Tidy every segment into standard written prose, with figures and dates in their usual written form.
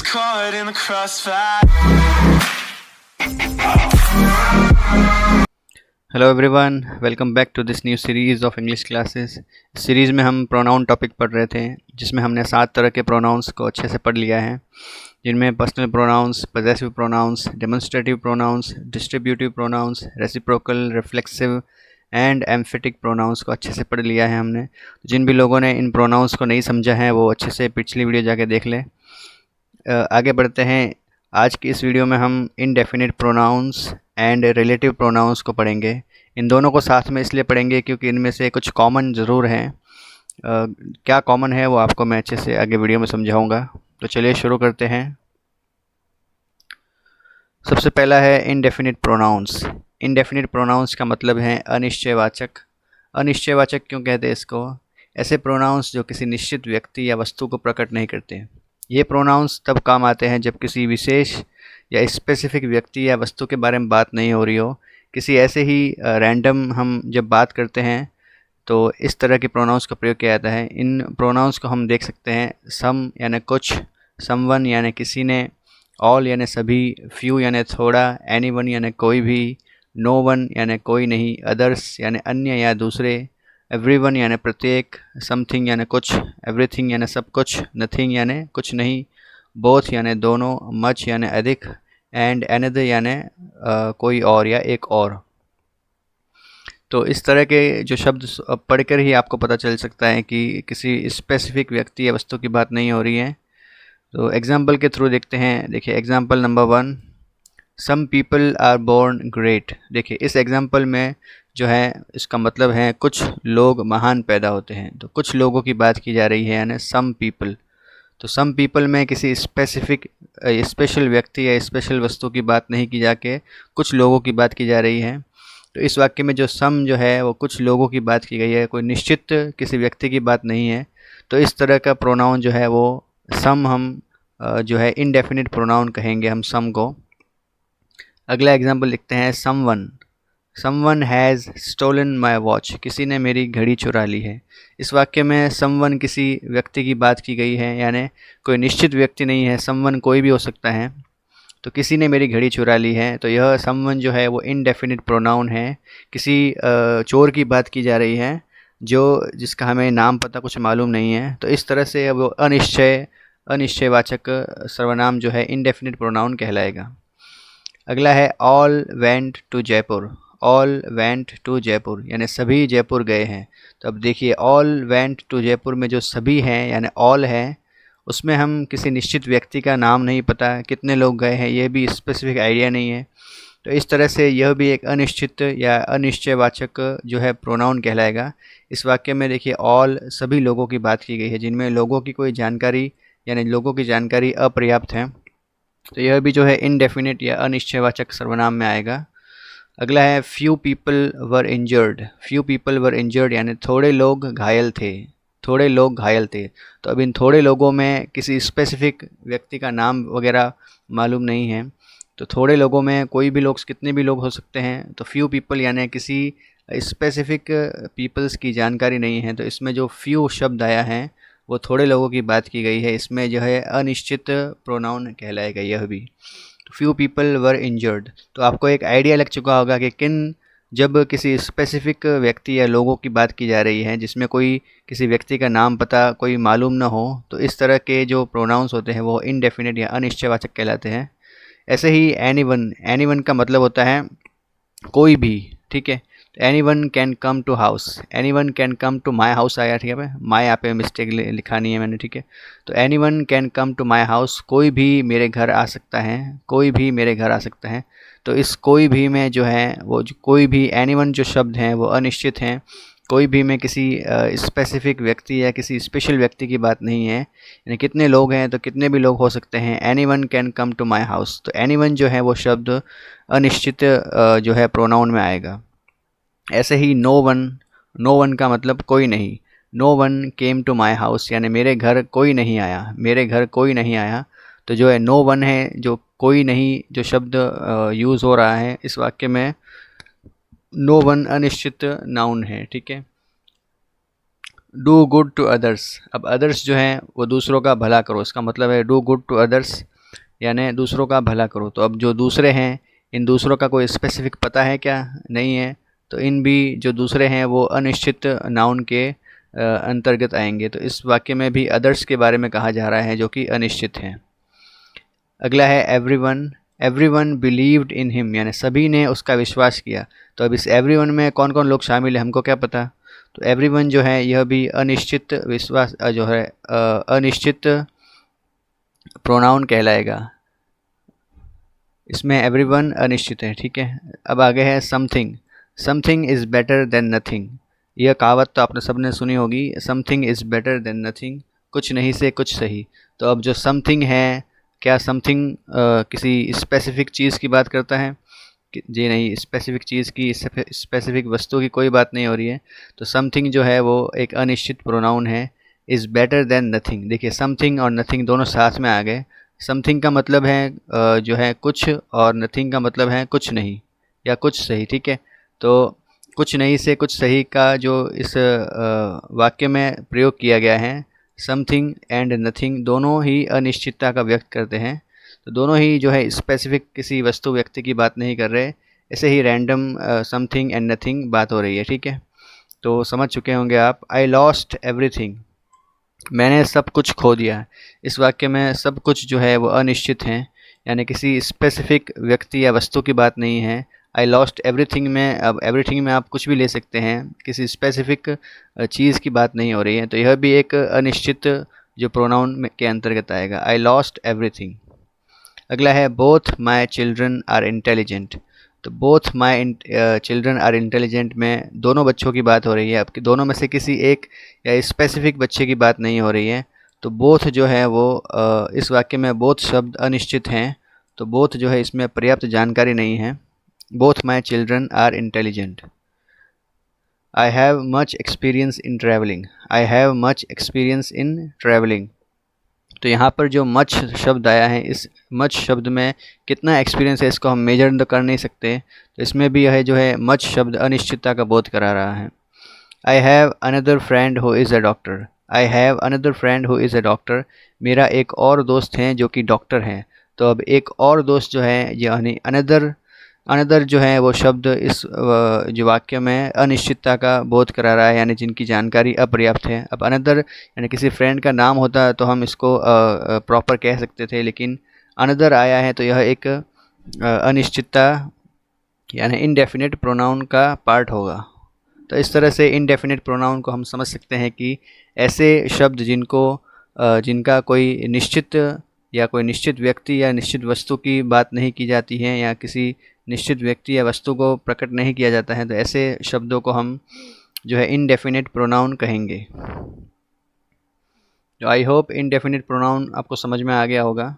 caught in the crossfire. Hello everyone, welcome back to this new series of English classes. इस series में हम pronoun topic पढ़ रहे थे, जिसमें हमने 7 तरह के प्रोनाउंस को अच्छे से पढ़ लिया है, जिनमें personal pronouns, possessive pronouns, demonstrative pronouns, distributive pronouns, reciprocal, reflexive and emphatic pronouns को अच्छे से पढ़ लिया है हमने। जिन भी लोगों ने इन प्रोनाउंस को नहीं समझा है वो अच्छे से पिछली वीडियो जाके देख लें। आगे बढ़ते हैं। आज की इस वीडियो में हम indefinite pronouns and relative pronouns को पढ़ेंगे। इन दोनों को साथ में इसलिए पढ़ेंगे क्योंकि इनमें से कुछ कॉमन ज़रूर हैं। क्या कॉमन है वो आपको मैं अच्छे से आगे वीडियो में समझाऊंगा। तो चलिए शुरू करते हैं। सबसे पहला है इनडेफिनिट प्रोनाउंस। इनडेफिनिट प्रोनाउंस का मतलब है अनिश्चयवाचक। अनिश्चयवाचक क्यों कहते हैं इसको? ऐसे प्रोनाउंस जो किसी निश्चित व्यक्ति या वस्तु को प्रकट नहीं करते। ये प्रोनाउंस तब काम आते हैं जब किसी विशेष या स्पेसिफिक व्यक्ति या वस्तु के बारे में बात नहीं हो रही हो। किसी ऐसे ही रैंडम हम जब बात करते हैं तो इस तरह के प्रोनाउंस का प्रयोग किया जाता है। इन प्रोनाउंस को हम देख सकते हैं सम यानी कुछ, समवन यानी किसी ने, ऑल यानी सभी, फ्यू यानी थोड़ा, एनीवन यानी कोई भी, नो वन यानी कोई नहीं, अदर्स यानी अन्य या दूसरे, एवरीवन यानी प्रत्येक, समथिंग यानी कुछ, एवरीथिंग यानी सब कुछ, नथिंग यानी कुछ नहीं, बोथ यानी दोनों, मच यानी अधिक, एंड अनदर यानी कोई और या एक और। तो इस तरह के जो शब्द पढ़कर ही आपको पता चल सकता है कि किसी स्पेसिफिक व्यक्ति या वस्तु की बात नहीं हो रही है। तो एग्जाम्पल के थ्रू देखते हैं। देखिए example number 1, some people are born great. देखिए इस एग्जाम्पल में जो है इसका मतलब है कुछ लोग महान पैदा होते हैं। तो कुछ लोगों की बात की जा रही है यानी सम पीपल। तो सम पीपल में किसी स्पेसिफिक स्पेशल व्यक्ति या स्पेशल वस्तु की बात नहीं की जाके कुछ लोगों की बात की जा रही है। तो इस वाक्य में जो सम जो है वो कुछ लोगों की बात की गई है, कोई निश्चित किसी व्यक्ति की बात नहीं है। तो इस तरह का प्रोनाउन जो है वो सम हम जो है इनडेफिनिट प्रोनाउन कहेंगे हम सम को। अगला एग्जाम्पल लिखते हैं someone. Someone has stolen my watch. किसी ने मेरी घड़ी चुरा ली है। इस वाक्य में समवन किसी व्यक्ति की बात की गई है, यानी कोई निश्चित व्यक्ति नहीं है, समवन कोई भी हो सकता है। तो किसी ने मेरी घड़ी चुरा ली है, तो यह समवन जो है वो इनडेफिनिट प्रोनाउन है। किसी चोर की बात की जा रही है जिसका हमें नाम पता कुछ मालूम नहीं है। तो इस तरह से वो अनिश्चयवाचक सर्वनाम जो है इनडेफिनिट प्रोनाउन कहलाएगा। अगला है all went to Jaipur. All went to Jaipur यानी सभी जयपुर गए हैं। तो अब देखिए ऑल वेंट टू जयपुर में जो सभी हैं यानी ऑल है, उसमें हम किसी निश्चित व्यक्ति का नाम नहीं पता, कितने लोग गए हैं ये भी स्पेसिफिक आइडिया नहीं है। तो इस तरह से यह भी एक अनिश्चित या अनिश्चयवाचक जो है प्रोनाउन कहलाएगा। इस वाक्य में देखिए ऑल सभी लोगों की बात की गई है जिनमें लोगों की कोई जानकारी यानी लोगों की जानकारी अपर्याप्त है। तो यह भी जो है इनडेफिनिट या अनिश्चयवाचक सर्वनाम में आएगा। अगला है few people were injured. Few people were injured यानी थोड़े लोग घायल थे। थोड़े लोग घायल थे। तो अब इन थोड़े लोगों में किसी स्पेसिफिक व्यक्ति का नाम वगैरह मालूम नहीं है। तो थोड़े लोगों में कोई भी लोग, कितने भी लोग हो सकते हैं। तो फ्यू पीपल यानी किसी स्पेसिफिक पीपल्स की जानकारी नहीं है। तो इसमें जो फ्यू शब्द आया है वो थोड़े लोगों की बात की गई है। इसमें जो है अनिश्चित प्रोनाउन कहलाएगा यह भी। तो फ्यू पीपल वर इंजर्ड। तो आपको एक आइडिया लग चुका होगा कि जब किसी स्पेसिफिक व्यक्ति या लोगों की बात की जा रही है जिसमें कोई किसी व्यक्ति का नाम पता कोई मालूम ना हो, तो इस तरह के जो प्रोनाउंस होते हैं वो इनडेफिनिट या अनिश्चयवाचक कहलाते हैं। ऐसे ही एनीवन। एनीवन का मतलब होता है कोई भी। ठीक है, anyone can come to house. Anyone can come to my house आया, ठीक है, माई यहाँ पे मिस्टेक लिखा नहीं है मैंने, ठीक है। तो anyone can come to my house, कोई भी मेरे घर आ सकता है। कोई भी मेरे घर आ सकता है। तो इस कोई भी में जो है वो जो कोई भी एनी वन जो शब्द हैं वो अनिश्चित हैं। कोई भी में किसी स्पेसिफिक व्यक्ति या किसी स्पेशल व्यक्ति की बात नहीं है। यानी कितने लोग हैं तो कितने भी लोग हो सकते हैं। Anyone can come to my house. तो एनी वन जो है वो शब्द अनिश्चित जो है प्रोनाउन में आएगा। ऐसे ही नो वन। नो वन का मतलब कोई नहीं। No one came to my house यानी मेरे घर कोई नहीं आया। मेरे घर कोई नहीं आया। तो जो है नो वन है, जो कोई नहीं जो शब्द यूज़ हो रहा है इस वाक्य में, नो वन अनिश्चित नाउन है। ठीक है। Do good to others. अब अदर्स जो हैं वो दूसरों का भला करो, इसका मतलब है डू गुड टू अदर्स। यानी दूसरों का भला करो। तो अब जो दूसरे हैं, इन दूसरों का कोई स्पेसिफिक पता है क्या? नहीं है। तो इन भी जो दूसरे हैं वो अनिश्चित नाउन के अंतर्गत आएंगे। तो इस वाक्य में भी अदर्स के बारे में कहा जा रहा है जो कि अनिश्चित हैं। अगला है everyone. Everyone believed in him, यानी सभी ने उसका विश्वास किया। तो अब इस एवरीवन में कौन कौन लोग शामिल है हमको क्या पता? तो एवरीवन जो है यह भी अनिश्चित विश्वास जो है अनिश्चित प्रोनाउन कहलाएगा। इसमें एवरीवन अनिश्चित है, ठीक है। अब आगे है something. Something is better than nothing. यह कहावत तो आपने सबने सुनी होगी, something is better than nothing, कुछ नहीं से कुछ सही। तो अब जो समथिंग है, क्या समथिंग किसी स्पेसिफिक चीज़ की बात करता है? जी नहीं, स्पेसिफिक चीज़ की, स्पेसिफिक वस्तु की कोई बात नहीं हो रही है। तो समथिंग जो है वो एक अनिश्चित प्रोनाउन है। इज़ बेटर देन नथिंग, देखिए समथिंग और नथिंग दोनों साथ में आ गए। समथिंग का मतलब है जो है कुछ, और नथिंग का मतलब है कुछ नहीं या कुछ सही, ठीक है। तो कुछ नहीं से कुछ सही का जो इस वाक्य में प्रयोग किया गया है, समथिंग एंड नथिंग दोनों ही अनिश्चितता का व्यक्त करते हैं। तो दोनों ही जो है स्पेसिफिक किसी वस्तु व्यक्ति की बात नहीं कर रहे, ऐसे ही रैंडम समथिंग एंड नथिंग बात हो रही है, ठीक है। तो समझ चुके होंगे आप। आई लॉस्ट एवरीथिंग, मैंने सब कुछ खो दिया। इस वाक्य में सब कुछ जो है वो अनिश्चित हैं, यानी किसी स्पेसिफिक व्यक्ति या वस्तु की बात नहीं है। आई लॉस्ट एवरीथिंग में, अब एवरीथिंग में आप कुछ भी ले सकते हैं, किसी स्पेसिफिक चीज़ की बात नहीं हो रही है। तो यह भी एक अनिश्चित जो प्रोनाउन के अंतर्गत आएगा, आई लॉस्ट एवरीथिंग। अगला है both my children are intelligent. तो both my children are intelligent में दोनों बच्चों की बात हो रही है। अब दोनों में से किसी एक या स्पेसिफिक बच्चे की बात नहीं हो रही है। तो बोथ जो है वो इस वाक्य में बोथ शब्द अनिश्चित हैं। तो बोथ जो है इसमें पर्याप्त जानकारी नहीं है। Both my children are intelligent. I have much experience in travelling. I have much experience in travelling. तो यहाँ पर जो मच शब्द आया है, इस मच शब्द में कितना एक्सपीरियंस है इसको हम मेजर तो कर नहीं सकते। तो इसमें भी यह जो है मच शब्द अनिश्चितता का बोध करा रहा है। I have another friend who is a doctor. I have another friend who is a doctor, मेरा एक और दोस्त हैं जो कि डॉक्टर हैं। तो अब एक और दोस्त जो है, यानी अनदर, अनदर जो है वो शब्द इस जो वाक्य में अनिश्चितता का बोध करा रहा है, यानी जिनकी जानकारी अपर्याप्त है। अब अनदर यानी किसी फ्रेंड का नाम होता तो हम इसको प्रॉपर कह सकते थे, लेकिन अनदर आया है तो यह एक अनिश्चितता यानी इनडेफिनिट प्रोनाउन का पार्ट होगा। तो इस तरह से इनडेफिनिट प्रोनाउन को हम समझ सकते हैं कि ऐसे शब्द जिनको जिनका कोई निश्चित या कोई निश्चित व्यक्ति या निश्चित वस्तु की बात नहीं की जाती है, या किसी निश्चित व्यक्ति या वस्तु को प्रकट नहीं किया जाता है, तो ऐसे शब्दों को हम जो है इनडेफिनिट प्रोनाउन कहेंगे। तो आई होप इनडेफिनिट प्रोनाउन आपको समझ में आ गया होगा।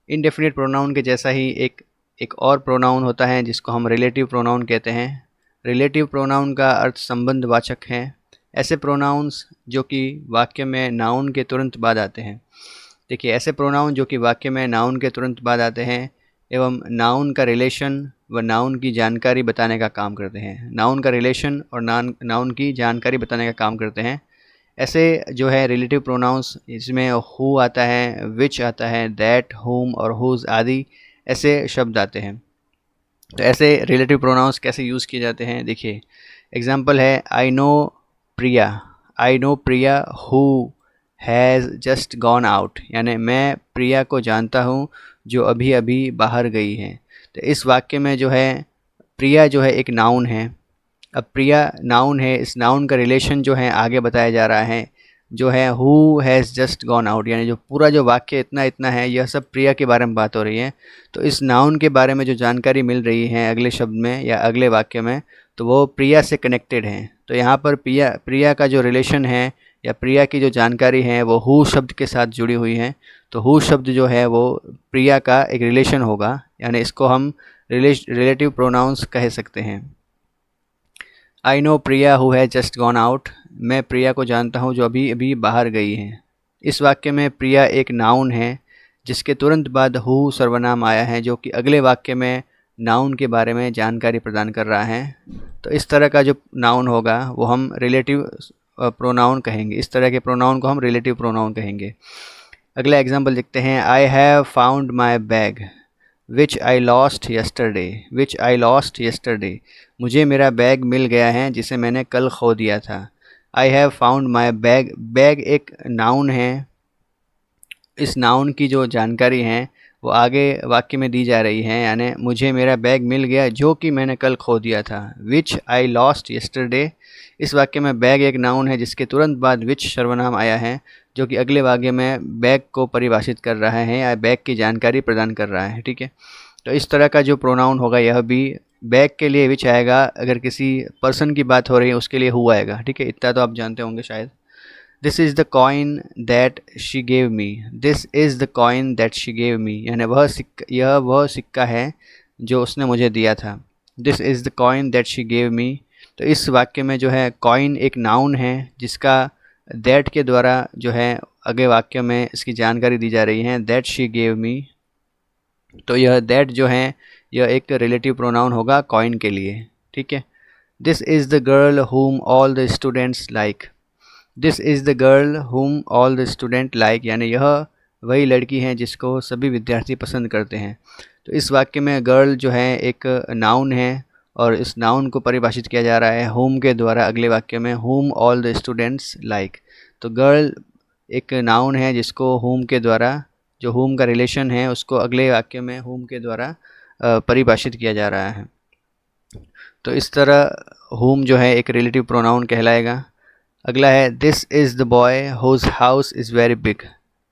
इनडेफिनिट प्रोनाउन के जैसा ही एक और प्रोनाउन होता है जिसको हम रिलेटिव प्रोनाउन कहते हैं। रिलेटिव प्रोनाउन का अर्थ संबंधवाचक है। ऐसे प्रोनाउंस जो कि वाक्य में नाउन के तुरंत बाद आते हैं। देखिए, ऐसे प्रोनाउन जो कि वाक्य में नाउन के तुरंत बाद आते हैं एवं नाउन का रिलेशन व नाउन की जानकारी बताने का काम करते हैं। नाउन का रिलेशन और नाउन की जानकारी बताने का काम करते हैं। ऐसे जो है रिलेटिव प्रोनाउंस, इसमें हु आता है, विच आता है, दैट, होम और हुज आदि ऐसे शब्द आते हैं। तो ऐसे रिलेटिव प्रोनाउंस कैसे यूज़ किए जाते हैं, देखिए एग्जांपल है I know Priya. I know Priya who has just gone out, यानी मैं प्रिया को जानता हूँ जो अभी अभी बाहर गई है। तो इस वाक्य में जो है प्रिया जो है एक नाउन है। अब प्रिया नाउन है, इस नाउन का रिलेशन जो है आगे बताया जा रहा है, जो है who has just gone out, यानी जो पूरा जो वाक्य इतना इतना है यह सब प्रिया के बारे में बात हो रही है। तो इस नाउन के बारे में जो जानकारी मिल रही है अगले शब्द में या अगले वाक्य में, तो वो प्रिया से कनेक्टेड है। तो यहाँ पर प्रिया का जो रिलेशन है या प्रिया की जो जानकारी है वो हु शब्द के साथ जुड़ी हुई है। तो हु शब्द जो है वो प्रिया का एक रिलेशन होगा, यानी इसको हम रिलेटिव प्रोनाउंस कह सकते हैं। I know Priya who has just gone out, मैं प्रिया को जानता हूँ जो अभी अभी बाहर गई है। इस वाक्य में प्रिया एक नाउन है जिसके तुरंत बाद हु सर्वनाम आया है, जो कि अगले वाक्य में नाउन के बारे में जानकारी प्रदान कर रहा है। तो इस तरह का जो नाउन होगा वो हम रिलेटिव प्रोनाउन कहेंगे। इस तरह के प्रोनाउन को हम रिलेटिव प्रोनाउन कहेंगे। अगला एग्जाम्पल देखते हैं, I have found my bag which I lost yesterday, which I lost yesterday, मुझे मेरा बैग मिल गया है जिसे मैंने कल खो दिया था। I have found my bag, bag एक नाउन है, इस नाउन की जो जानकारी है वो आगे वाक्य में दी जा रही है, यानी मुझे मेरा बैग मिल गया जो कि मैंने कल खो दिया था। विच आई लॉस्ट यस्टरडे, इस वाक्य में बैग एक नाउन है जिसके तुरंत बाद विच सर्वनाम आया है जो कि अगले वाक्य में बैग को परिभाषित कर रहा है या बैग की जानकारी प्रदान कर रहा है। ठीक है, तो इस तरह का जो प्रोनाउन होगा यह भी बैग के लिए विच आएगा, अगर किसी पर्सन की बात हो रही है उसके लिए हु आएगा। ठीक है, इतना तो आप जानते होंगे शायद। This is the coin that she gave me, this is the coin that she gave me, यानी यह वह सिक्का है जो उसने मुझे दिया था। This is the coin that she gave me, तो इस वाक्य में जो है कॉइन एक नाउन है जिसका दैट के द्वारा जो है आगे वाक्य में इसकी जानकारी दी जा रही है, दैट शी गेव मी। तो यह दैट जो है यह एक रिलेटिव प्रोनाउन होगा कॉइन के लिए। ठीक है, दिस इज़ द गर्ल हुम all the students like, this is the girl हुम ऑल द स्टूडेंट लाइक, यानी यह वही लड़की है जिसको सभी विद्यार्थी पसंद करते हैं। तो इस वाक्य में गर्ल जो है एक नाउन है और इस नाउन को परिभाषित किया जा रहा है हुम के द्वारा अगले वाक्य में, हुम ऑल द स्टूडेंट्स लाइक। तो गर्ल एक नाउन है जिसको हुम के द्वारा, जो हुम का रिलेशन है उसको अगले वाक्य में हुम के द्वारा परिभाषित किया जा रहा है। तो इस तरह हुम जो है एक रिलेटिव प्रोनाउन कहलाएगा। अगला है, this is the boy whose house is very big,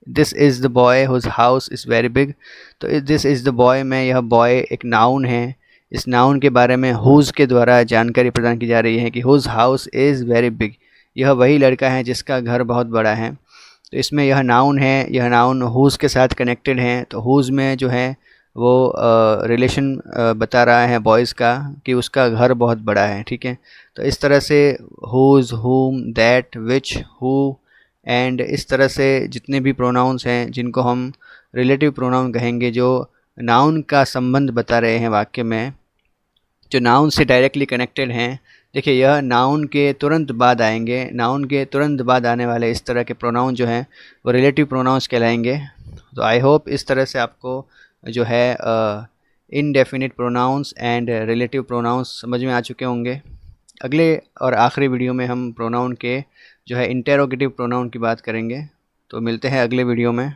this is the boy whose house is very big. तो दिस इज़ द बॉय में यह बॉय एक नाउन है, इस नाउन के बारे में हुज के द्वारा जानकारी प्रदान की जा रही है कि whose house is very big, यह वही लड़का है जिसका घर बहुत बड़ा है। तो इसमें यह नाउन है, यह नाउन हुज के साथ कनेक्टेड है, तो हुज में जो है वो रिलेशन बता रहा है बॉयज़ का कि उसका घर बहुत बड़ा है। ठीक है, तो इस तरह से हुज, हुम, दैट, विच, हु एंड इस तरह से जितने भी प्रोनाउंस हैं जिनको हम रिलेटिव प्रोनाउन कहेंगे, जो नाउन का संबंध बता रहे हैं वाक्य में, जो नाउन से डायरेक्टली कनेक्टेड हैं। देखिए, यह नाउन के तुरंत बाद आएंगे, नाउन के तुरंत बाद आने वाले इस तरह के प्रोनाउन जो हैं वो रिलेटिव प्रोनाउंस कहलाएंगे। तो आई होप इस तरह से आपको जो है indefinite pronouns and relative pronouns समझ में आ चुके होंगे। अगले और आखिरी वीडियो में हम प्रोनाउन के जो है इंटेरोगेटिव प्रोनाउन की बात करेंगे। तो मिलते हैं अगले वीडियो में।